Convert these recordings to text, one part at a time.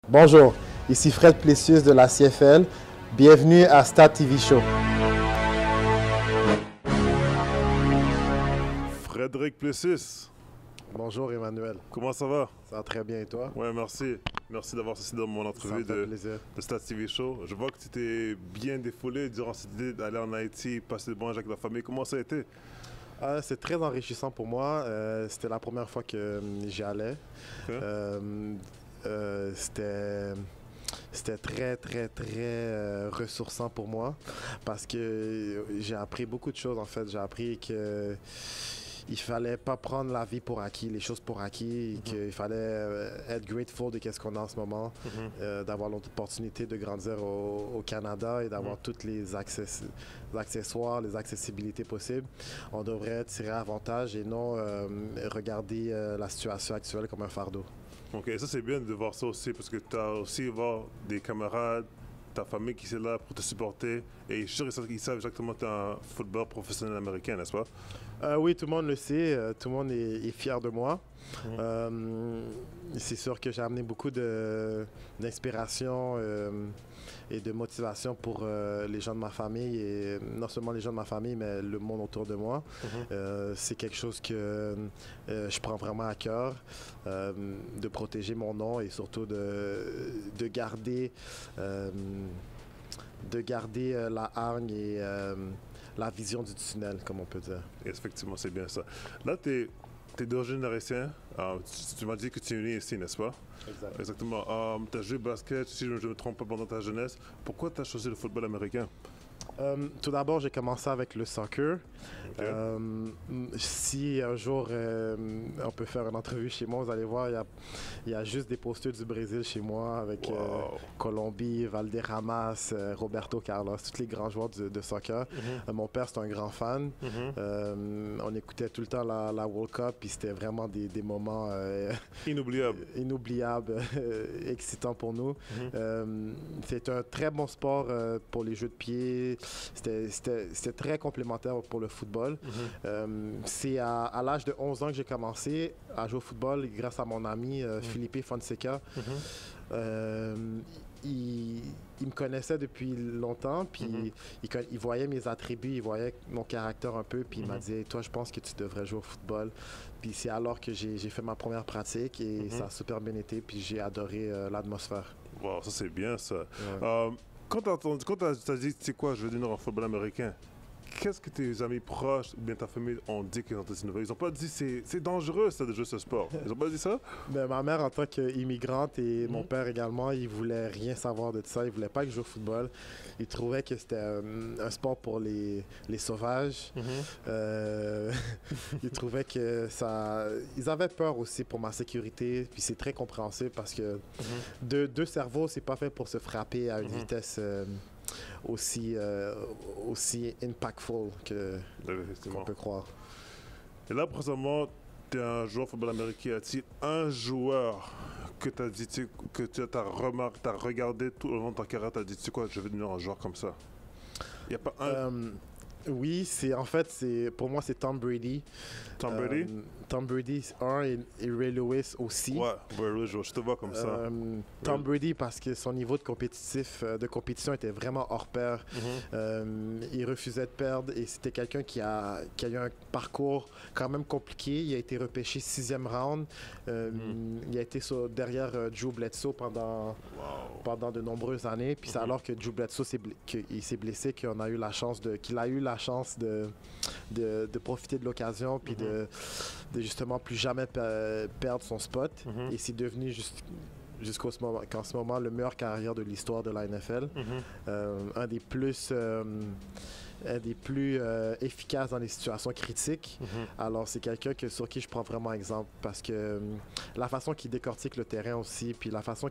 Bonjour, ici Fred Plessius de la CFL. Bienvenue à Stade TV Show. Frédéric Plessis. Bonjour Emmanuel. Comment ça va? Ça va très bien et toi? Ouais, merci. Merci d'avoir assisté dans mon entrevue de Stade TV Show. Je vois que tu t'es bien défoulé durant cette idée d'aller en Haïti, passer de bons jours avec la famille. Comment ça a été? C'est très enrichissant pour moi. C'était la première fois que j'y allais. Okay. C'était très ressourçant pour moi parce que j'ai appris beaucoup de choses en fait. J'ai appris que il fallait pas prendre la vie pour acquis, les choses pour acquis, qu'il fallait être grateful de ce qu'on a en ce moment, d'avoir l'opportunité de grandir au Canada et d'avoir toutes les accessoires, les accessibilités possibles. On devrait tirer avantage et non regarder la situation actuelle comme un fardeau. Ok, ça c'est bien de voir ça aussi parce que tu as aussi voir des camarades, ta famille qui est là pour te supporter et je suis sûr qu'ils savent exactement que tu es un footballeur professionnel américain, n'est-ce pas? Oui, tout le monde le sait, tout le monde est fier de moi. C'est sûr que j'ai amené beaucoup d'inspiration et de motivation pour les gens de ma famille, et non seulement les gens de ma famille, mais le monde autour de moi. C'est quelque chose que je prends vraiment à cœur, de protéger mon nom et surtout de garder la hargne et la vision du tunnel, comme on peut dire. Effectivement, c'est bien ça. Là, tu es d'origine haïtienne. Tu m'as dit que tu es né ici, n'est-ce pas? Exact. Exactement. Tu as joué basket, si je ne me trompe pas, pendant ta jeunesse. Pourquoi tu as choisi le football américain? Tout d'abord, j'ai commencé avec le soccer. Okay. Si un jour on peut faire une entrevue chez moi, vous allez voir, il y a juste des posters du Brésil chez moi avec Colombie, Valderramas, Roberto Carlos, tous les grands joueurs de soccer. Mon père, c'est un grand fan. On écoutait tout le temps la World Cup, puis c'était vraiment des moments inoubliables, excitants pour nous. C'est un très bon sport pour les jeux de pied. C'était très complémentaire pour le football. C'est à l'âge de 11 ans que j'ai commencé à jouer au football grâce à mon ami Felipe Fonseca. Il me connaissait depuis longtemps, puis il voyait mes attributs, il voyait mon caractère un peu, puis il m'a dit hey, « Toi, je pense que tu devrais jouer au football. » Puis c'est alors que j'ai fait ma première pratique et ça a super bien été, puis j'ai adoré l'atmosphère. Wow, ça c'est bien ça. Ouais. Quand tu as dit, tu sais quoi, je veux devenir un football américain, qu'est-ce que tes amis proches ou bien ta famille ont dit qu'ils ont été nouvelles? Ils n'ont pas dit c'est dangereux ça, de jouer ce sport. Ils n'ont pas dit ça? Ben, ma mère, en tant qu'immigrante, et mon père également, ils ne voulaient rien savoir de ça. Ils ne voulaient pas que je joue au football. Ils trouvaient que c'était un sport pour les sauvages. Ils trouvaient que ça... Ils avaient peur aussi pour ma sécurité. Puis c'est très compréhensible parce que deux cerveaux, c'est pas fait pour se frapper à une vitesse... aussi impactful qu'on peut croire. Et là, présentement, tu es un joueur de football américain. As-tu un joueur que tu as dit, que tu as regardé tout au long de ta carrière, tu as dit, tu sais quoi, je vais devenir un joueur comme ça? Il n'y a pas un... Oui, pour moi, c'est Tom Brady. Tom Brady? Tom Brady, et Ray Lewis aussi. Ouais, Ray Lewis, je te vois comme ça. Tom Brady, parce que son niveau de compétition était vraiment hors pair. Il refusait de perdre et c'était quelqu'un qui a eu un parcours quand même compliqué. Il a été repêché 6e round. Il a été derrière Drew Bledsoe pendant de nombreuses années. Puis c'est alors que Drew Bledsoe s'est blessé qu'il a eu la chance de profiter de l'occasion puis de justement plus jamais perdre son spot. Et c'est devenu jusqu'en ce moment le meilleur carrière de l'histoire de la NFL. Un des plus efficaces dans les situations critiques. Alors, c'est quelqu'un sur qui je prends vraiment exemple parce que la façon qu'il décortique le terrain aussi, puis la façon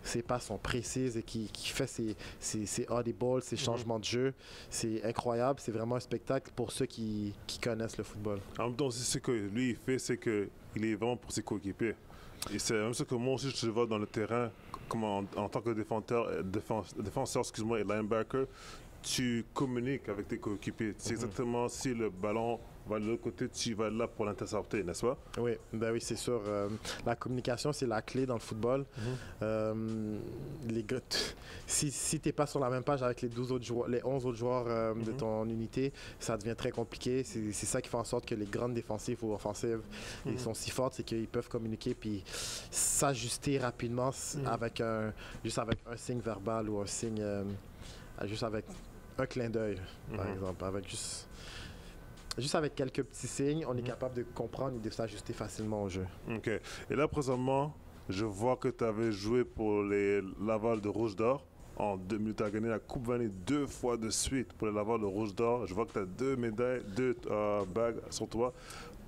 ses passes sont précises et qui fait ses audibles, ses changements de jeu, c'est incroyable. C'est vraiment un spectacle pour ceux qui connaissent le football. En même temps, ce que lui, il fait, c'est qu'il est vraiment pour ses coéquipiers. Et c'est même ça que moi aussi, je te vois dans le terrain, comme en tant que défenseur, excuse-moi, et linebacker. tu communiques avec tes coéquipiers. C'est exactement si le ballon va de l'autre côté, tu vas là pour l'intercepter, n'est-ce pas? Oui, ben oui, c'est sûr. La communication, c'est la clé dans le football. Les gars, si tu n'es pas sur la même page avec les 12 autres joueurs, les 11 autres joueurs de ton unité, ça devient très compliqué. C'est ça qui fait en sorte que les grandes défensives ou offensives ils sont si fortes, c'est qu'ils peuvent communiquer puis s'ajuster rapidement juste avec un signe verbal ou un signe, juste avec un clin d'œil, par exemple, juste avec quelques petits signes, on est capable de comprendre et de s'ajuster facilement au jeu. OK. Et là, présentement, je vois que tu avais joué pour les Laval de Rouge d'Or. En 2000, tu as gagné la Coupe Vanier 2 fois de suite pour les Laval de Rouge d'Or. Je vois que tu as 2 médailles, 2 bagues sur toi.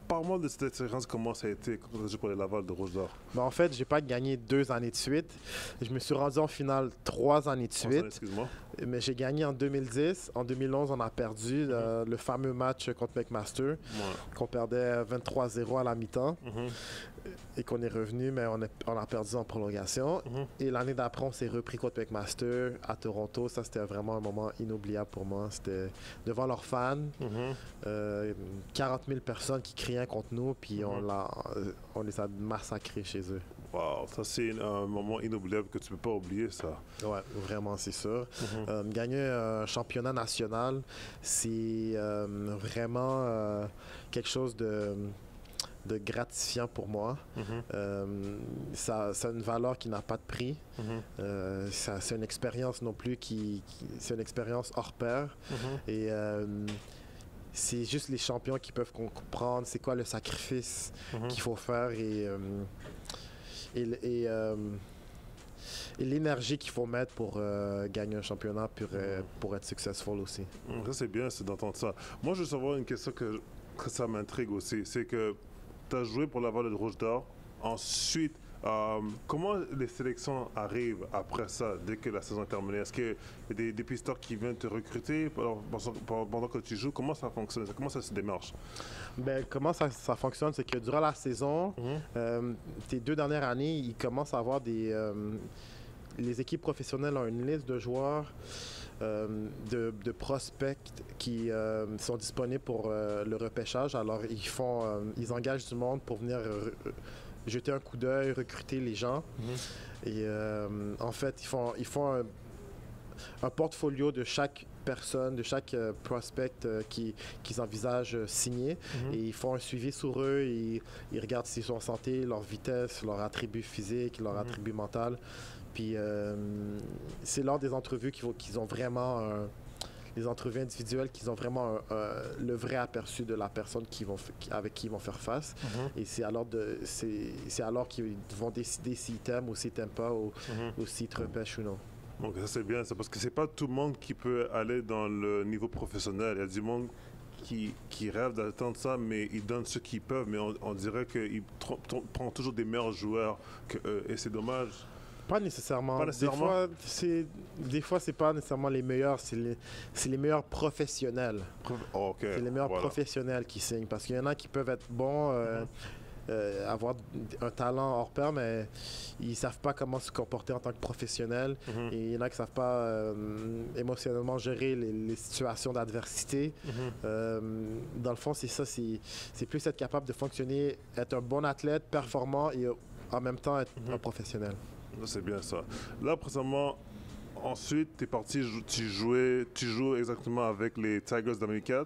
Parle-moi de cette expérience, comment ça a été quand tu as joué pour les Laval de Rouge d'Or. Ben, en fait, je n'ai pas gagné 2 années de suite. Je me suis rendu en finale 3 années de suite. Excuse-moi. Mais j'ai gagné en 2010. En 2011, on a perdu le fameux match contre McMaster, qu'on perdait 23-0 à la mi-temps et qu'on est revenu, mais on a perdu en prolongation. Et l'année d'après, on s'est repris contre McMaster à Toronto. Ça, c'était vraiment un moment inoubliable pour moi. C'était devant leurs fans, 40 000 personnes qui criaient contre nous, puis on les a massacrés chez eux. Wow, ça c'est un moment inoubliable que tu ne peux pas oublier, ça. Oui, vraiment, c'est sûr. Gagner un championnat national, c'est vraiment quelque chose de gratifiant pour moi. Ça a une valeur qui n'a pas de prix. C'est une expérience non plus c'est une expérience hors pair. Et c'est juste les champions qui peuvent comprendre c'est quoi le sacrifice qu'il faut faire et l'énergie qu'il faut mettre pour gagner un championnat pour être successful aussi. Ça, c'est bien d'entendre ça. Moi, je veux savoir une question que ça m'intrigue aussi. C'est que tu as joué pour Laval de Rouge d'Or. Ensuite, comment les sélections arrivent après ça, dès que la saison est terminée? Est-ce qu'il y a des pisteurs qui viennent te recruter pendant que tu joues? Comment ça fonctionne? Comment ça se démarche? Ben, comment ça fonctionne? C'est que durant la saison, tes 2 dernières années, il commence à avoir les équipes professionnelles ont une liste de joueurs, de prospects qui sont disponibles pour le repêchage. Alors, ils engagent du monde pour venir jeter un coup d'œil, recruter les gens. Et en fait, ils font un portfolio de chaque personne, de chaque prospect qu'ils envisagent signer. Et ils font un suivi sur eux. Ils regardent s'ils sont en santé, leur vitesse, leur attribut physique, leur attribut mental. Puis c'est lors des entrevues qu'ils ont vraiment les entrevues individuelles qu'ils ont vraiment le vrai aperçu de la personne avec qui ils vont faire face. Et c'est alors qu'ils vont décider s'ils t'aiment ou s'ils t'aiment pas ou s'ils te repêchent ou non. Donc ça c'est bien, parce que c'est pas tout le monde qui peut aller dans le niveau professionnel. Il y a du monde qui rêve d'atteindre ça, mais ils donnent ce qu'ils peuvent. Mais on dirait qu'ils prennent toujours des meilleurs joueurs que eux. Et c'est dommage. Pas nécessairement. Pas nécessairement. Des fois, c'est pas nécessairement les meilleurs, c'est les meilleurs professionnels. C'est les meilleurs professionnels qui signent. Parce qu'il y en a qui peuvent être bons, avoir un talent hors pair, mais ils savent pas comment se comporter en tant que professionnel. Et il y en a qui savent pas émotionnellement gérer les situations d'adversité. Dans le fond, c'est ça. C'est plus être capable de fonctionner, être un bon athlète, performant et en même temps être un professionnel. C'est bien ça. Là, présentement, ensuite, tu es parti, tu joues exactement avec les Tigers d'Amérique et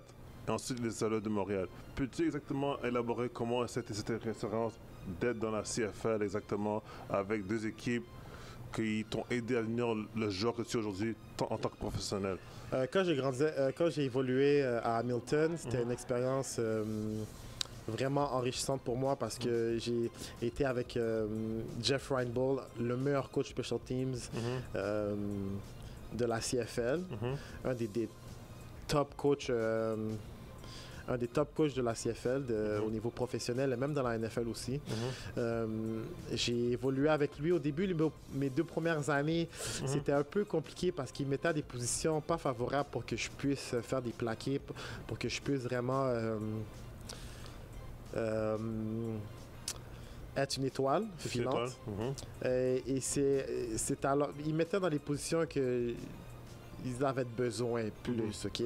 ensuite les Salauds de Montréal. Peux-tu exactement élaborer comment c'était cette expérience d'être dans la CFL exactement avec 2 équipes qui t'ont aidé à devenir le joueur que tu es aujourd'hui en tant que professionnel? Quand j'ai évolué à Hamilton, c'était une expérience vraiment enrichissante pour moi parce que j'ai été avec Jeff Reinebold, le meilleur coach Special Teams de la CFL, un des top coachs de la CFL au niveau professionnel et même dans la NFL aussi. J'ai évolué avec lui. Au début, mes 2 premières années, c'était un peu compliqué parce qu'il mettait à des positions pas favorables pour que je puisse faire des plaqués, pour que je puisse vraiment être une étoile filante. Et c'est alors, il mettait dans des positions que ils avaient besoin plus, OK?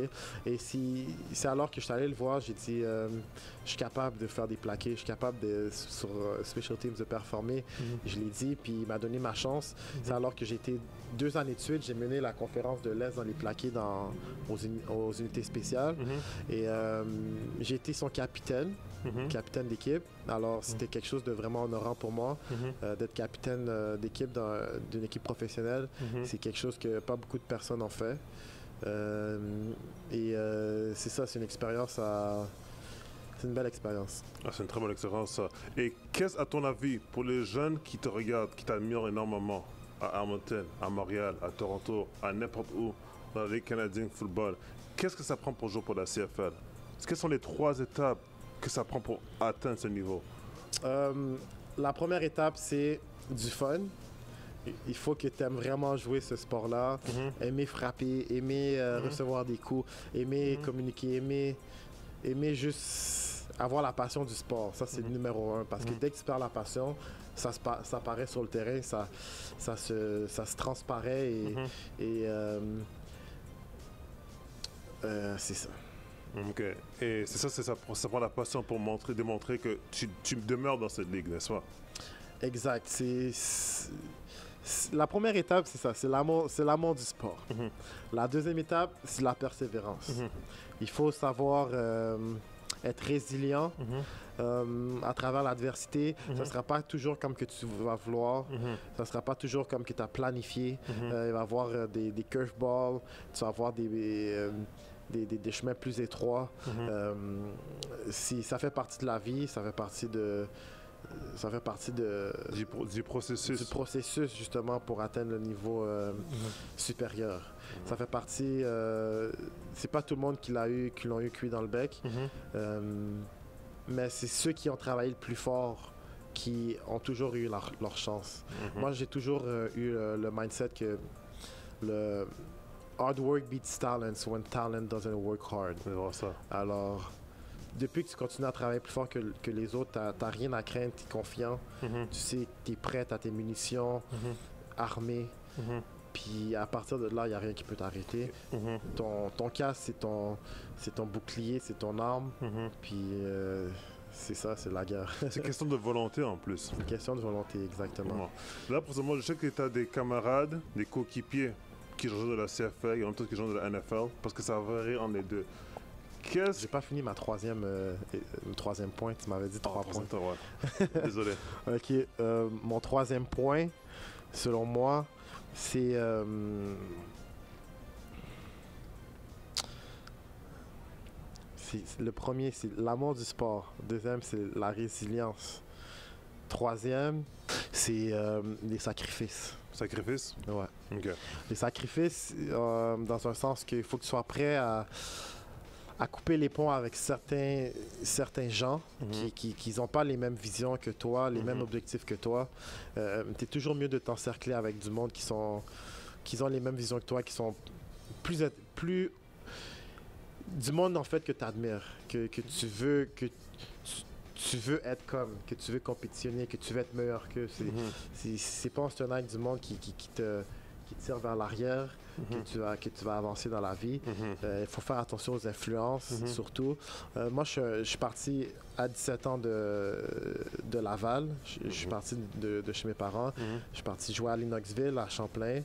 Et c'est alors que je suis allé le voir, j'ai dit, je suis capable de faire des plaqués, je suis capable sur Special Teams de performer. Je l'ai dit, puis il m'a donné ma chance. C'est alors que j'ai été 2 années de suite, j'ai mené la conférence de l'Est dans les plaqués aux unités spéciales. Et j'ai été son capitaine d'équipe. Alors, c'était quelque chose de vraiment honorant pour moi d'être capitaine d'équipe d'une équipe professionnelle. C'est quelque chose que pas beaucoup de personnes ont fait. C'est ça, c'est une expérience c'est une belle expérience. Ah, c'est une très bonne expérience, ça. Et qu'est-ce, à ton avis, pour les jeunes qui te regardent, qui t'admirent énormément, à Hamilton, à Montréal, à Toronto, à n'importe où, dans la Ligue canadienne de football, qu'est-ce que ça prend pour jouer pour la CFL? Quelles sont les 3 étapes que ça prend pour atteindre ce niveau? La première étape, c'est du fun. Il faut que tu aimes vraiment jouer ce sport-là, aimer frapper, aimer recevoir des coups, aimer communiquer, aimer juste avoir la passion du sport. Ça, c'est le numéro 1. Parce que dès que tu perds la passion, ça paraît sur le terrain, ça se transparaît et c'est ça. OK. Et c'est ça prend la passion pour démontrer que tu demeures dans cette ligue, n'est-ce pas? Exact. La première étape, c'est ça, c'est l'amour du sport. La deuxième étape, c'est la persévérance. Il faut savoir être résilient à travers l'adversité. Ça ne sera pas toujours comme que tu vas vouloir. Ça ne sera pas toujours comme que tu as planifié. Il va y avoir des curveballs, tu vas avoir des chemins plus étroits. Ça fait partie de la vie, ça fait partie du processus. Du processus, justement, pour atteindre le niveau supérieur. Ça fait partie... c'est pas tout le monde qui l'ont eu cuit dans le bec, mais c'est ceux qui ont travaillé le plus fort qui ont toujours eu leur chance. Moi, j'ai toujours eu le mindset que le hard work beats talent when talent doesn't work hard. C'est vrai, ça. Alors... Depuis que tu continues à travailler plus fort que les autres, tu n'as rien à craindre, tu es confiant, tu sais que tu es prêt à tes munitions, armé, puis à partir de là, il n'y a rien qui peut t'arrêter. Ton casque, c'est ton bouclier, c'est ton arme, puis c'est ça, c'est la guerre. C'est question de volonté en plus. C'est une question de volonté, exactement. Là, pour ce moment, je sais que tu as des camarades, des coéquipiers qui jouent de la CFL et en même temps qui jouent de la NFL, parce que ça varie entre les deux. J'ai pas fini le troisième point. Tu m'avais dit 3 points. Ouais. Désolé. OK. Mon 3e point, selon moi, c'est... le premier, c'est l'amour du sport. Deuxième, c'est la résilience. Troisième, c'est les sacrifices. Sacrifices? Ouais. OK. Les sacrifices, dans un sens qu'il faut que tu sois prêt à couper les ponts avec certains gens qui n'ont pas les mêmes visions que toi, les mêmes objectifs que toi. Tu es toujours mieux de t'encercler avec du monde qui ont les mêmes visions que toi, qui sont plus du monde en fait que tu admires, que tu veux être comme, que tu veux compétitionner, que tu veux être meilleur que c'est pas un student du monde qui te tire vers l'arrière, que tu vas avancer dans la vie. Il faut faire attention aux influences, surtout. Moi, je suis parti à 17 ans de Laval. Je suis parti de chez mes parents. Je suis parti jouer à Lennoxville, à Champlain.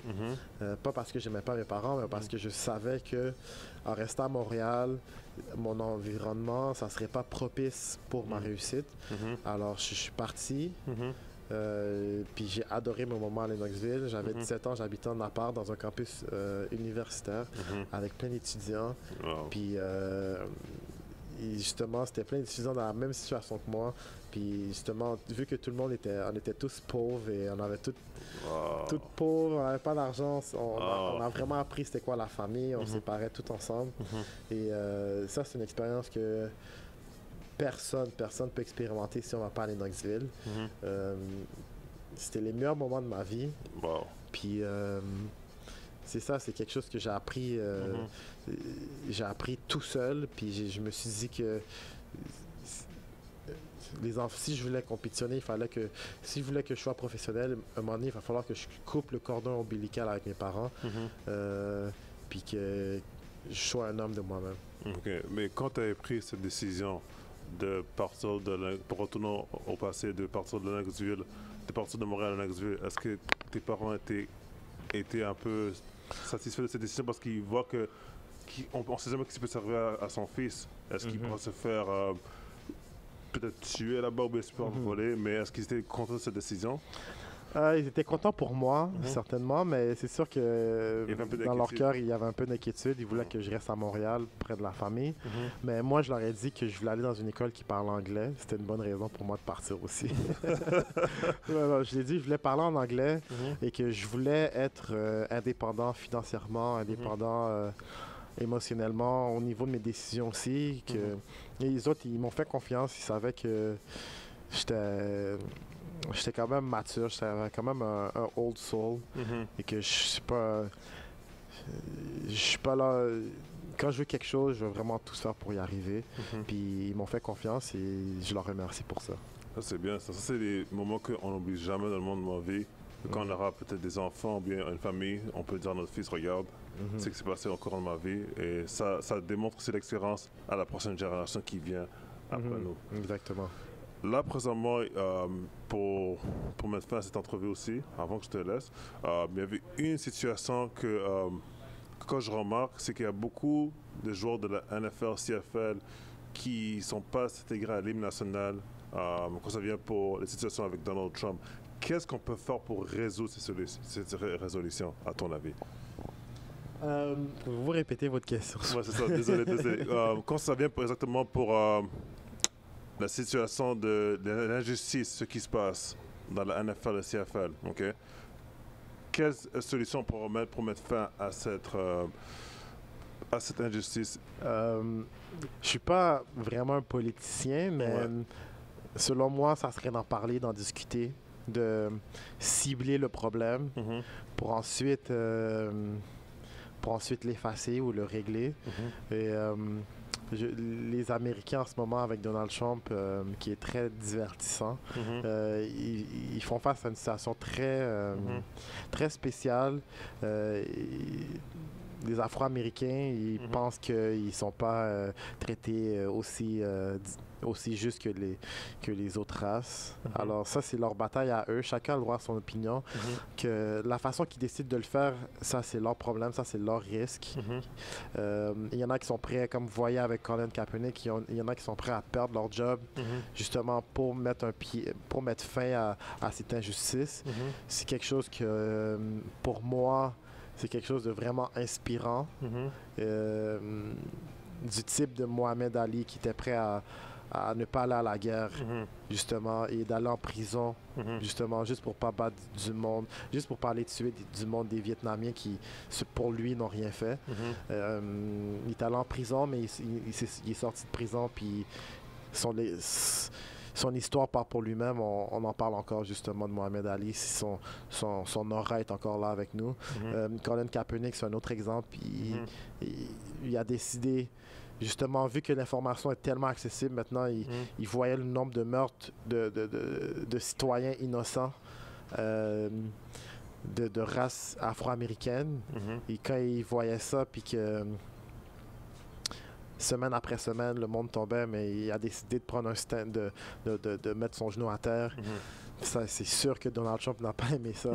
Pas parce que j'aimais pas mes parents, mais parce que je savais que en restant à Montréal, mon environnement, ça serait pas propice pour ma réussite. Alors, je suis parti. Puis j'ai adoré mon moment à Lennoxville. J'avais 17 ans, j'habitais en appart dans un campus universitaire avec plein d'étudiants. Puis justement, c'était plein d'étudiants dans la même situation que moi. Puis justement, vu que tout le monde on était tous pauvres et on avait tous pauvres, on n'avait pas d'argent, on a vraiment appris c'était quoi la famille, on séparait tout ensemble. Et ça, c'est une expérience que personne peut expérimenter si on va pas à Lennoxville. C'était les meilleurs moments de ma vie. Puis c'est ça, c'est quelque chose que j'ai appris tout seul. Puis je me suis dit que si je voulais compétitionner, si je voulais que je sois professionnel, à un moment donné, il va falloir que je coupe le cordon ombilical avec mes parents. puis que je sois un homme de moi-même. OK. Mais quand tu avais pris cette décision de partir pour retourner au passé, de partir de Lennoxville, de partir de Montréal à Lennoxville, est-ce que tes parents étaient un peu satisfaits de cette décision parce qu'ils voient on ne sait jamais ce qui peut servir à son fils? Est-ce qu'il pourra se faire peut-être tuer là-bas ou bien se faire voler? Mais est-ce qu'ils étaient contents de cette décision? Ils étaient contents pour moi, certainement, mais c'est sûr que dans leur cœur, il y avait un peu d'inquiétude. Ils voulaient que je reste à Montréal, près de la famille. Mais moi, je leur ai dit que je voulais aller dans une école qui parle anglais. C'était une bonne raison pour moi de partir aussi. Je l'ai dit, je voulais parler en anglais et que je voulais être indépendant financièrement, indépendant émotionnellement, au niveau de mes décisions aussi. Et les autres, ils m'ont fait confiance. Ils savaient que j'étais quand même mature, j'étais quand même un old soul et que je suis pas là. Quand je veux quelque chose, je veux vraiment tout faire pour y arriver. Puis ils m'ont fait confiance et je leur remercie pour ça. Ça, c'est bien. Ça, c'est des moments qu'on n'oublie jamais dans le monde de ma vie. Quand on aura peut-être des enfants ou bien une famille, on peut dire à notre fils, regarde, c'est ce qui s'est passé encore dans ma vie. Et ça démontre que c'est l'expérience à la prochaine génération qui vient après nous. Exactement. Là, présentement, pour mettre fin à cette entrevue aussi, avant que je te laisse, il y avait une situation que quand je remarque, c'est qu'il y a beaucoup de joueurs de la NFL, CFL qui ne sont pas intégrés à l'hymne national quand ça vient pour les situations avec Donald Trump. Qu'est-ce qu'on peut faire pour résoudre cette résolution, à ton avis? Pouvez-vous répéter votre question? Oui, c'est ça. Désolé. Quand ça vient exactement pour la situation de l'injustice, ce qui se passe dans la NFL et CFL, OK? Quelle solution pour mettre fin à cette injustice? Je suis pas vraiment un politicien, mais selon moi, ça serait d'en parler, d'en discuter, de cibler le problème pour ensuite l'effacer ou le régler. Et les Américains en ce moment avec Donald Trump, qui est très divertissant, ils font face à une situation très spéciale. Les Afro-Américains, ils pensent qu'ils ne sont pas traités aussi juste que les autres races. Alors ça, c'est leur bataille à eux. Chacun a le droit à son opinion. Que la façon qu'ils décident de le faire, ça, c'est leur problème, ça, c'est leur risque. Il y en a qui sont prêts, comme vous voyez avec Colin Kaepernick, il y en a qui sont prêts à perdre leur job justement pour mettre fin à cette injustice. C'est quelque chose que, pour moi, c'est quelque chose de vraiment inspirant, du type de Mohamed Ali qui était prêt à ne pas aller à la guerre, justement, et d'aller en prison, justement, juste pour pas battre du monde, juste pour pas aller tuer du monde des Vietnamiens qui, pour lui, n'ont rien fait. Il est allé en prison, mais il est sorti de prison, puis son histoire part pour lui-même. On en parle encore justement de Mohamed Ali. Son aura est encore là avec nous. Colin Kaepernick, c'est un autre exemple. Il a décidé, justement, vu que l'information est tellement accessible maintenant, il voyait le nombre de meurtres de citoyens innocents de race afro-américaine. Et quand il voyait ça, puis que semaine après semaine, le monde tombait, mais il a décidé de prendre un stand, de mettre son genou à terre. Ça, c'est sûr que Donald Trump n'a pas aimé ça.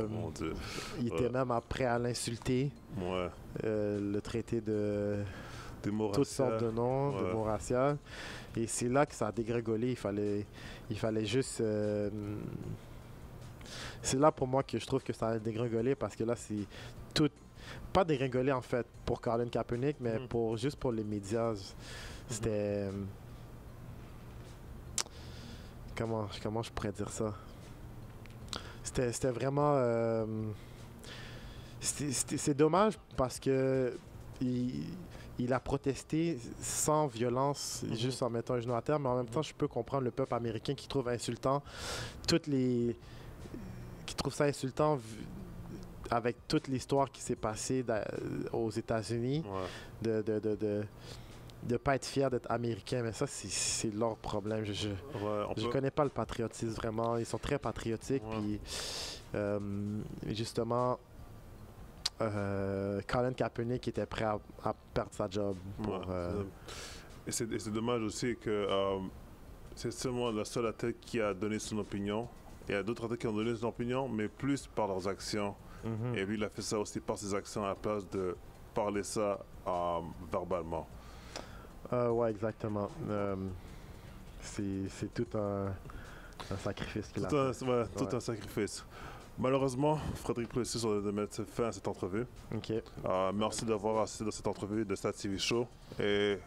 Mon Dieu. Il était même prêt à l'insulter, le traiter de toutes sortes de noms, de mots raciaux. Et c'est là que ça a dégringolé. Il fallait juste... c'est là pour moi que je trouve que ça a dégringolé, parce que là, c'est tout... Pas dégringolé en fait pour Colin Kaepernick, mais juste pour les médias. C'était... Comment je pourrais dire ça? C'était vraiment... c'est dommage parce que il a protesté sans violence, juste en mettant un genou à terre, mais en même temps, je peux comprendre le peuple américain qui trouve insultant qui trouve ça insultant avec toute l'histoire qui s'est passée aux États-Unis, de pas être fier d'être américain. Mais ça, c'est leur problème. Je connais pas le patriotisme vraiment. Ils sont très patriotiques. Puis justement, Colin Kaepernick était prêt à perdre sa job. Et c'est dommage aussi que c'est seulement la seule athlète qui a donné son opinion. Il y a d'autres athlètes qui ont donné son opinion, mais plus par leurs actions. Et lui, il a fait ça aussi par ses actions à la place de parler ça verbalement. Ouais, exactement. C'est tout un sacrifice qu'il a fait. Tout un sacrifice. Malheureusement, Frédéric Plessis, on va mettre fin à cette entrevue. OK. Merci d'avoir assisté dans cette entrevue de Stat TV Show. Et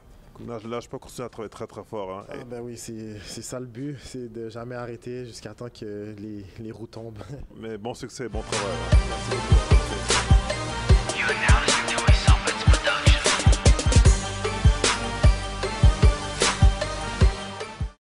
là, je peux continuer à travailler très très fort. Hein. Ben oui, c'est ça le but, c'est de jamais arrêter jusqu'à temps que les roues tombent. Mais bon succès, bon travail. Merci beaucoup.